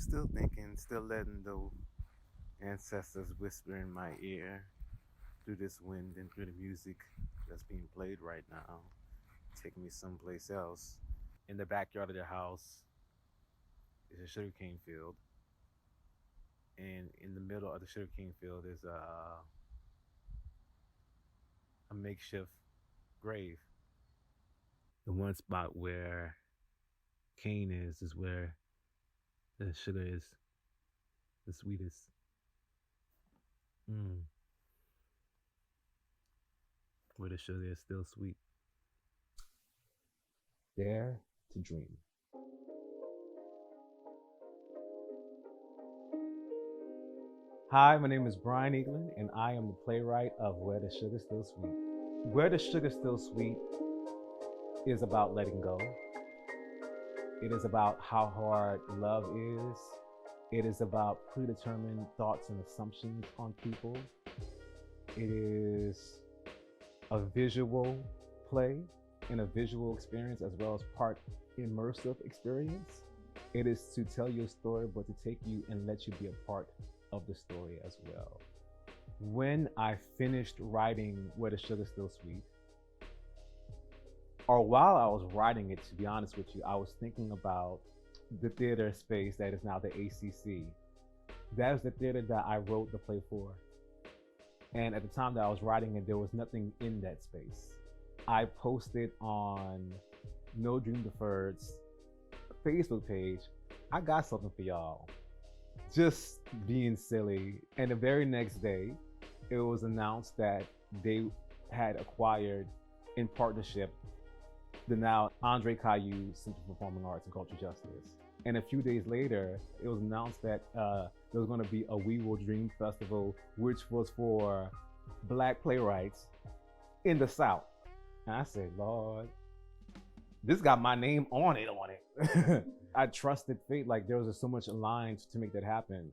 Still thinking, still letting the ancestors whisper in my ear through this wind and through the music that's being played right now, taking me someplace else. In the backyard of their house is a sugarcane field, and in the middle of the sugarcane field is a makeshift grave. The one spot where cane is where the sugar is the sweetest. Mm. Where the sugar is still sweet. Dare to dream. Hi, my name is Brian Egland, and I am the playwright of Where the Sugar's Still Sweet. Where the Sugar's Still Sweet is about letting go. It is about how hard love is. It is about predetermined thoughts and assumptions on people. It is a visual play and a visual experience as well as part immersive experience. It is to tell your story, but to take you and let you be a part of the story as well. When I finished writing Where the Sugar's Still Sweet, or while I was writing it, to be honest with you, I was thinking about the theater space that is now the ACC. That is the theater that I wrote the play for. And at the time that I was writing it, there was nothing in that space. I posted on No Dream Deferred's Facebook page, I got something for y'all. Just being silly. And the very next day, it was announced that they had acquired, in partnership, the now Andre Caillou Center for Performing Arts and Cultural Justice. And a few days later, it was announced that there was going to be a We Will Dream Festival, which was for Black playwrights in the South. And I said, Lord, this got my name on it. I trusted fate, like there was just so much aligned to make that happen.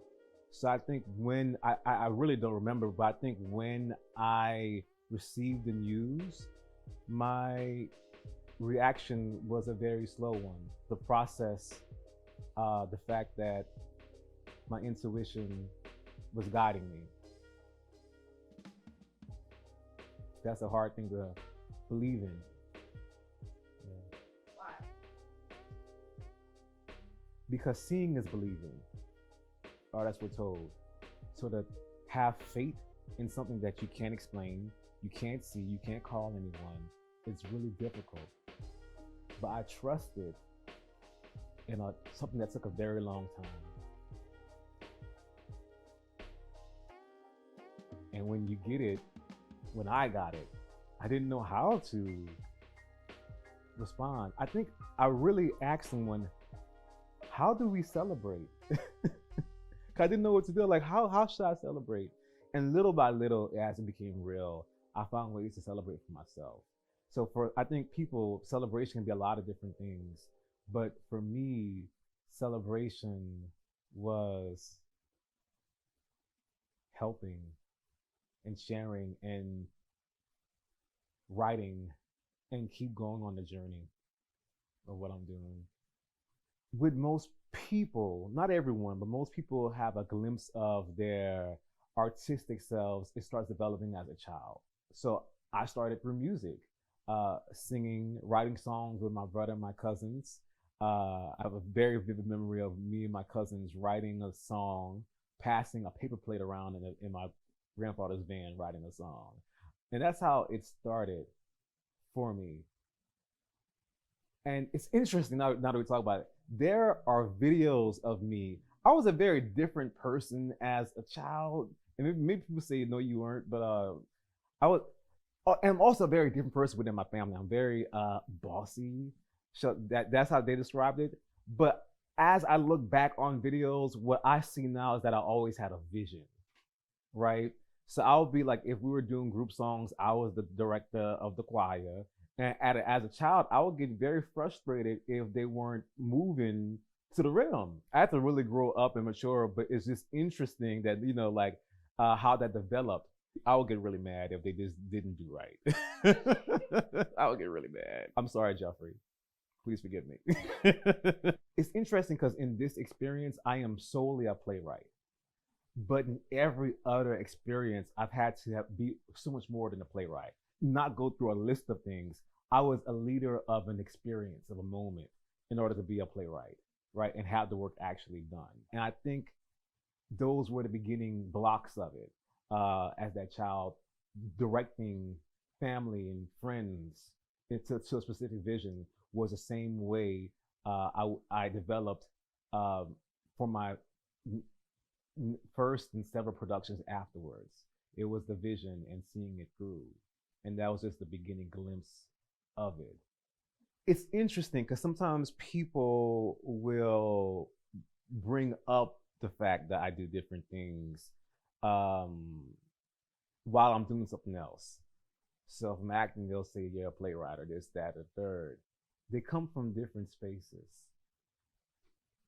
So I think when, I really don't remember, but I think when I received the news, my reaction was a very slow one. The process, the fact that my intuition was guiding me. That's a hard thing to believe in. Yeah. Why? Because seeing is believing, or that's what we're told. So to have faith in something that you can't explain, you can't see, you can't call anyone, it's really difficult. But I trusted in something that took a very long time. And when you get it, when I got it, I didn't know how to respond. I think I really asked someone, how do we celebrate? I didn't know what to do. Like, how should I celebrate? And little by little, as it became real, I found ways to celebrate for myself. So I think celebration can be a lot of different things. But for me, celebration was helping and sharing and writing and keep going on the journey of what I'm doing. With most people, not everyone, but most people have a glimpse of their artistic selves. It starts developing as a child. So I started through music, singing, writing songs with my brother and my cousins. I have a very vivid memory of me and my cousins writing a song, passing a paper plate around in my grandfather's van, writing a song. And that's how it started for me. And it's interesting now that we talk about it. There are videos of me. I was a very different person as a child. And maybe people say, no, you weren't, but I was, and I'm also a very different person within my family. I'm very bossy. So that's how they described it. But as I look back on videos, what I see now is that I always had a vision, right? So I would be like, if we were doing group songs, I was the director of the choir. And as a child, I would get very frustrated if they weren't moving to the rhythm. I had to really grow up and mature, but it's just interesting that, how that developed. I would get really mad if they just didn't do right. I would get really mad. I'm sorry, Jeffrey. Please forgive me. It's interesting because in this experience, I am solely a playwright. But in every other experience, I've had to be so much more than a playwright. Not go through a list of things. I was a leader of an experience, of a moment, in order to be a playwright, right? And have the work actually done. And I think those were the beginning blocks of it, as that child, directing family and friends to a specific vision was the same way I developed for my first and several productions afterwards. It was the vision and seeing it through. And that was just the beginning glimpse of it. It's interesting because sometimes people will bring up the fact that I do different things while I'm doing something else. So if I'm acting, they'll say, you're a playwright or this, that, or third. They come from different spaces.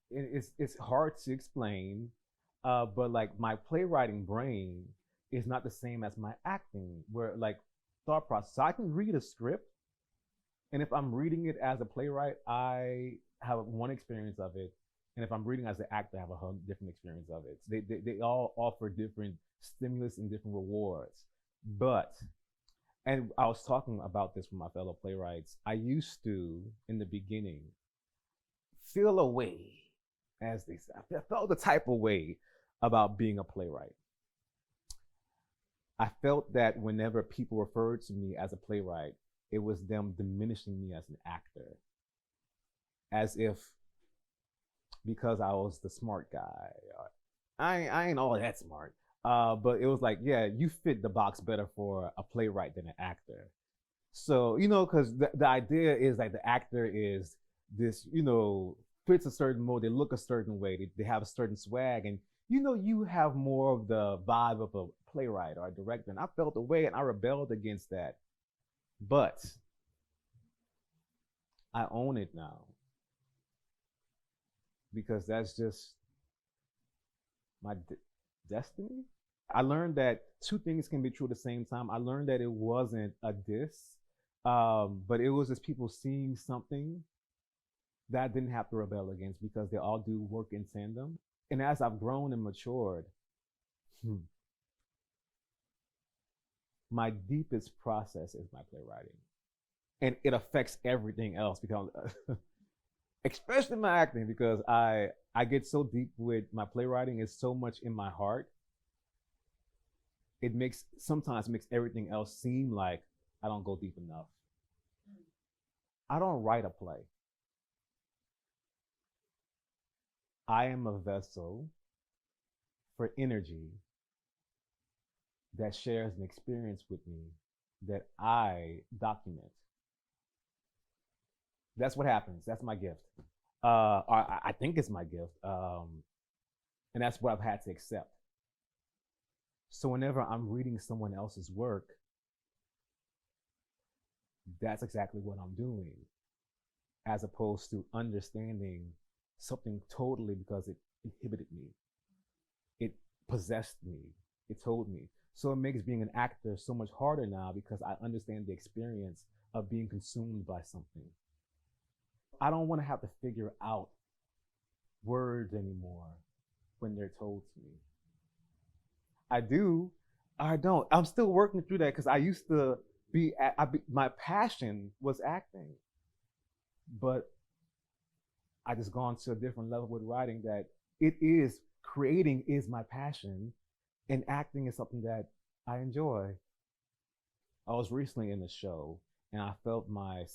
It's hard to explain, but like my playwriting brain is not the same as my acting, where like thought process. So I can read a script, and if I'm reading it as a playwright, I have one experience of it. And if I'm reading as an actor, I have a whole different experience of it. They all offer different stimulus and different rewards. But, and I was talking about this with my fellow playwrights, I used to, in the beginning, feel a way, as they say, I felt the type of way about being a playwright. I felt that whenever people referred to me as a playwright, it was them diminishing me as an actor. As if, because I was the smart guy, I ain't all that smart. But it was like, yeah, you fit the box better for a playwright than an actor. So, you know, because the idea is like the actor is this, you know, fits a certain mode, they look a certain way, they have a certain swag, and you know, you have more of the vibe of a playwright or a director. And I felt the way and I rebelled against that. But I own it now, because that's just my destiny. I learned that two things can be true at the same time. I learned that it wasn't a diss, but it was just people seeing something that I didn't have to rebel against, because they all do work in tandem. And as I've grown and matured, my deepest process is my playwriting. And it affects everything else, because especially my acting, because I get so deep with my playwriting. It's so much in my heart. It sometimes makes everything else seem like I don't go deep enough. I don't write a play. I am a vessel for energy that shares an experience with me that I document. That's what happens. That's my gift. I think it's my gift. And that's what I've had to accept. So whenever I'm reading someone else's work, that's exactly what I'm doing, as opposed to understanding something totally because it inhibited me. It possessed me. It told me. So it makes being an actor so much harder now, because I understand the experience of being consumed by something. I don't want to have to figure out words anymore when they're told to me. I do, I don't. I'm still working through that, because I used to my passion was acting. But I just gone to a different level with writing, that creating is my passion, and acting is something that I enjoy. I was recently in a show, and I felt my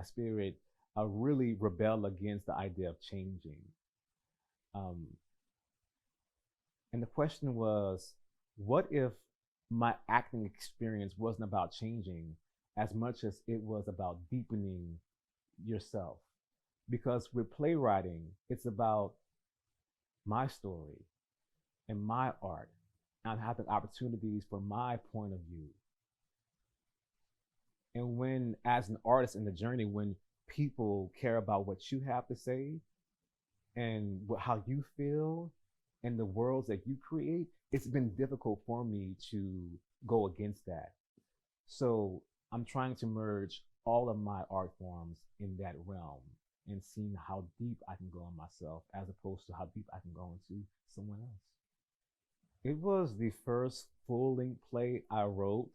spirit, really rebel against the idea of changing. And the question was, what if my acting experience wasn't about changing as much as it was about deepening yourself? Because with playwriting, it's about my story and my art. I'm having opportunities for my point of view. And when, as an artist in the journey, when people care about what you have to say and how you feel and the worlds that you create, it's been difficult for me to go against that. So I'm trying to merge all of my art forms in that realm and seeing how deep I can go in myself as opposed to how deep I can go into someone else. It was the first full-length play I wrote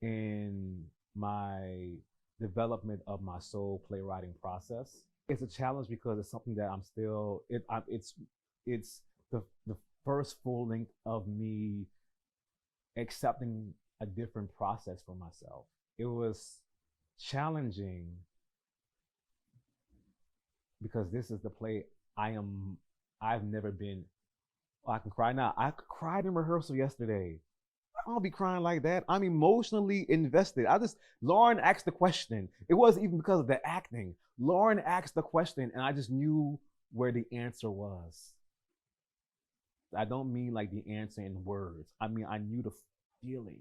in my development of my sole playwriting process. It's a challenge because it's something that I'm still, it's the first full length of me accepting a different process for myself. It was challenging because this is the play I've never been. Oh, I can cry now. I cried in rehearsal yesterday. I don't be crying like that. I'm emotionally invested. Lauren asked the question. It wasn't even because of the acting. Lauren asked the question and I just knew where the answer was. I don't mean like the answer in words. I mean, I knew the feeling.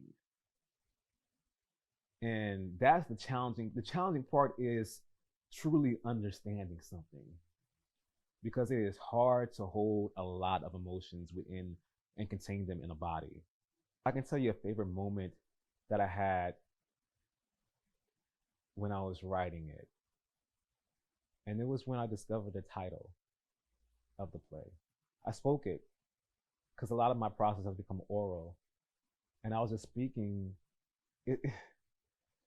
And that's the challenging part is truly understanding something, because it is hard to hold a lot of emotions within and contain them in a body. I can tell you a favorite moment that I had when I was writing it. And it was when I discovered the title of the play. I spoke it because a lot of my process has become oral. And I was just speaking.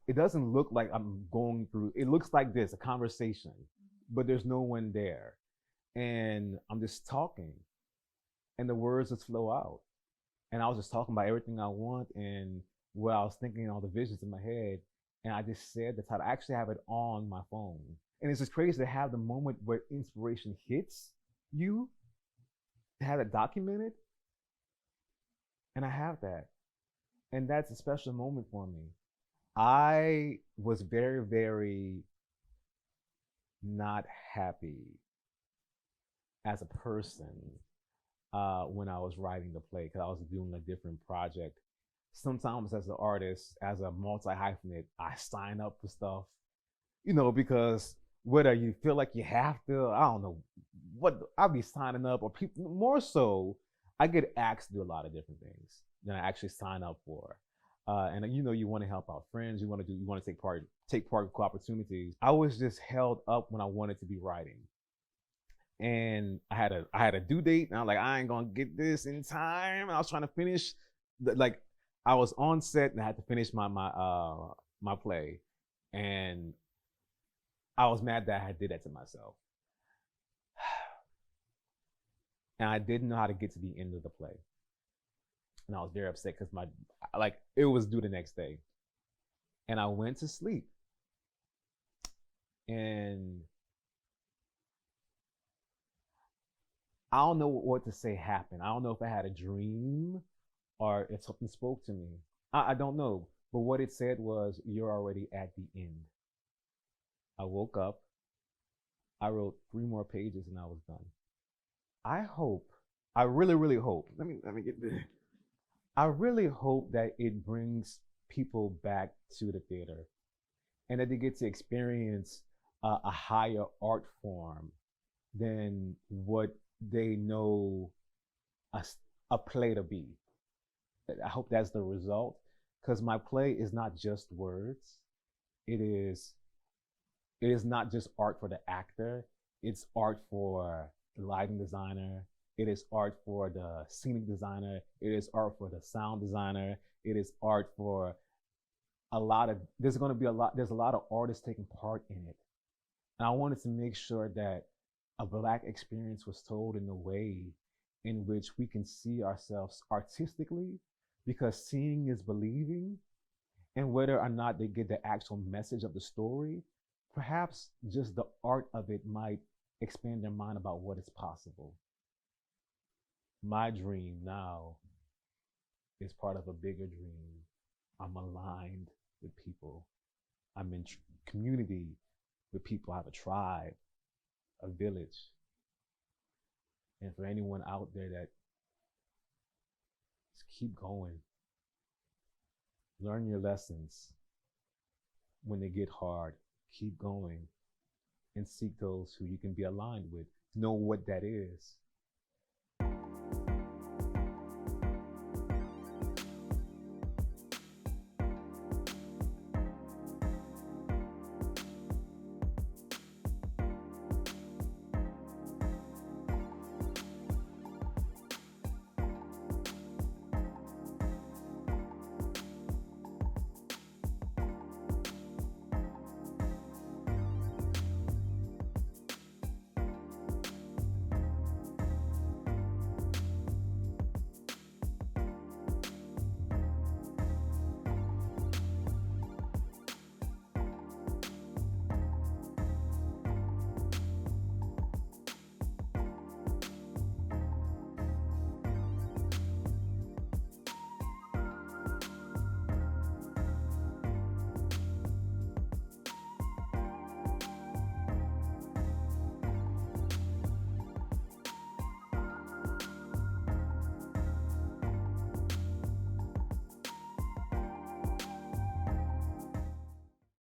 It doesn't look like I'm going through, it looks like this, a conversation, but there's no one there. And I'm just talking and the words just flow out. And I was just talking about everything I want and what I was thinking, all the visions in my head. And I just said the title. I actually have it on my phone. And it's just crazy to have the moment where inspiration hits you, to have it documented. And I have that. And that's a special moment for me. I was very, very not happy as a person when I was writing the play, because I was doing a different project. Sometimes as an artist, as a multi-hyphenate, I sign up for stuff, because whether you feel like you have to, I don't know what, I'll be signing up, or people, more so, I get asked to do a lot of different things than I actually sign up for. And you want to help out friends, you want to take part in cool opportunities. I was just held up when I wanted to be writing. And I had a due date, and I'm like, I ain't gonna get this in time. And I was trying to finish, I was on set and I had to finish my play, and I was mad that I did that to myself. And I didn't know how to get to the end of the play, and I was very upset because it was due the next day, and I went to sleep, and I don't know what to say happened. I don't know if I had a dream or if something spoke to me. I don't know. But what it said was, you're already at the end. I woke up. I wrote 3 more pages and I was done. I really, really hope. Let me get this. I really hope that it brings people back to the theater and that they get to experience a higher art form than what they know a play to be. I hope that's the result, because my play is not just words. It is not just art for the actor. It's art for the lighting designer. It is art for the scenic designer. It is art for the sound designer. It is art for there's a lot of artists taking part in it. And I wanted to make sure that a Black experience was told in a way in which we can see ourselves artistically, because seeing is believing. And whether or not they get the actual message of the story, perhaps just the art of it might expand their mind about what is possible. My dream now is part of a bigger dream. I'm aligned with people. I'm in community with people. I have a tribe, a village. And for anyone out there that just keep going, learn your lessons. When they get hard, keep going and seek those who you can be aligned with. Know what that is.